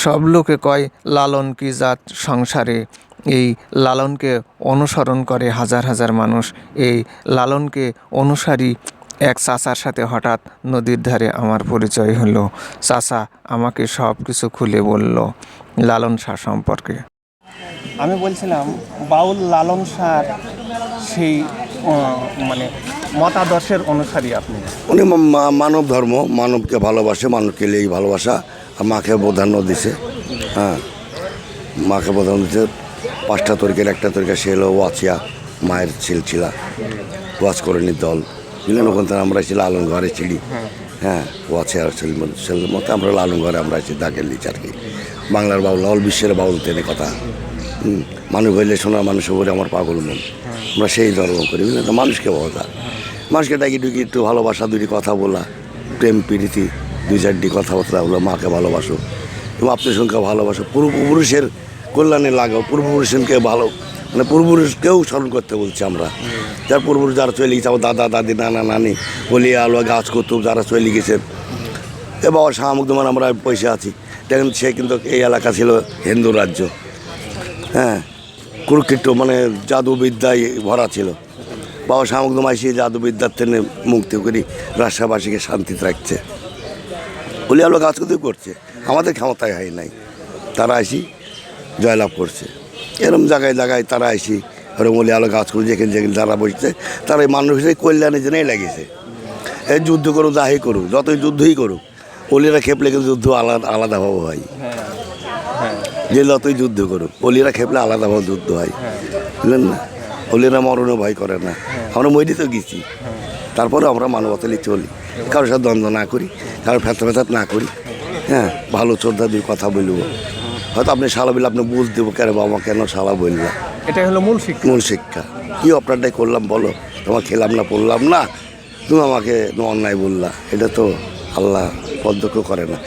সব লোকে কয় লালন কি জাত সংসারে, এই লালনকে অনুসরণ করে হাজার হাজার মানুষ। এই লালনকে অনুসারী এক চাচার সাথে হঠাৎ নদীর ধারে আমার পরিচয় হলো। চাচা আমাকে সব কিছু খুলে বলল লালন শাহ সম্পর্কে। আমি বলছিলাম বাউল লালন শাহ সেই মানে মতাদর্শের অনুসারী আপনি। উনি মানব ধর্ম, মানবকে ভালোবাসে, মানবকে নিয়েই ভালোবাসা। আর মাকে প্রাধান্য দিছে। হ্যাঁ, মাকে প্রাধান্য দিচ্ছে। 5টা তরিকার একটা তরিকা সে হলো ওয়াচিয়া, মায়ের ছিলছিলা ওয়াচ করে নি দল বুঝলেন। ওখান থেকে আমরা এসে লালন ঘরে ছিড়ি। হ্যাঁ, ওয়াচিয়া ছেলের মতো আমরা লালন ঘরে আমরা এসে দাগের লিচ আর কি। বাংলার বাউল, অল বিশ্বের বাউল তেনে কথা। মানুষ হইলে শোনা মানুষ বলে আমার পাগল মন। আমরা সেই ধর্ম করি বুঝলেন। তো মানুষকে বলা, মানুষকে ডাকি ডুকি একটু ভালোবাসা, দুটি কথা বলা, প্রেম প্রীতি 2-4টি কথাবার্তা বলো, মাকে ভালোবাসো এবং আপনার সঙ্গে ভালোবাসো, পূর্বপুরুষের কল্যাণে লাগাও, পূর্বপুরুষকে ভালো মানে পূর্বপুরুষকেও স্মরণ করতে বলছি আমরা। যার পূর্বপুরুষ যারা চলে গেছে, আমার দাদা দাদি নানা নানি বলিয়া আলো গাছ করতো, যারা চলে গেছেন। এ বাবা শাহ মুগ্ধমান আমরা পয়সা আছি। দেখেন সে কিন্তু এই এলাকা ছিল হিন্দু রাজ্য। হ্যাঁ, কুরুক্ষেত্র মানে জাদুবিদ্যায় ভরা ছিল। বাবা শাহ মুগ্ধম আইসি জাদুবিদ্যার থেকে মুক্তি করি রাজশাহীবাসীকে শান্তিতে রাখছে। বলি আলো গাছ করছে, আমাদের ক্ষমতায় হয় নাই। তারা আইসি জয়লাভ করছে। এরম জায়গায় জায়গায় তারা আইসি ওরকম বলি আলো গাছ করে যেখানে যেখানে যারা বসছে তারা এই মানুষের কল্যাণের জন্যই লেগেছে। এই যুদ্ধ করুক, যাই করুক, যতই যুদ্ধই করুক, অলিরা খেপলে কিন্তু যুদ্ধ আলাদাভাবে হয়। যে যতই যুদ্ধ করুক, অলিরা খেপলে আলাদাভাবে যুদ্ধ হয় বুঝলেন না। অলিরা মরণে ভয় করে না। আমরা মরি তো গেছি, তারপরে আমরা মানবতালি চলি, কারোর সাথে দ্বন্দ্ব না করি, কারোর ফেতাত না করি। হ্যাঁ, ভালো শ্রদ্ধা দিয়ে কথা বলবো। হয়তো আপনি শালা বললে আপনি বুঝ দেবো কেন বাবা কেন শালা বললাম। এটাই হলো মূল শিক্ষা। মূল শিক্ষা কী অপরাধটাই করলাম বলো, তোমার খেলাম না পড়লাম না, তুমি আমাকে অন্যায় বললা, এটা তো আল্লাহ পদ্মক্ষ করে না।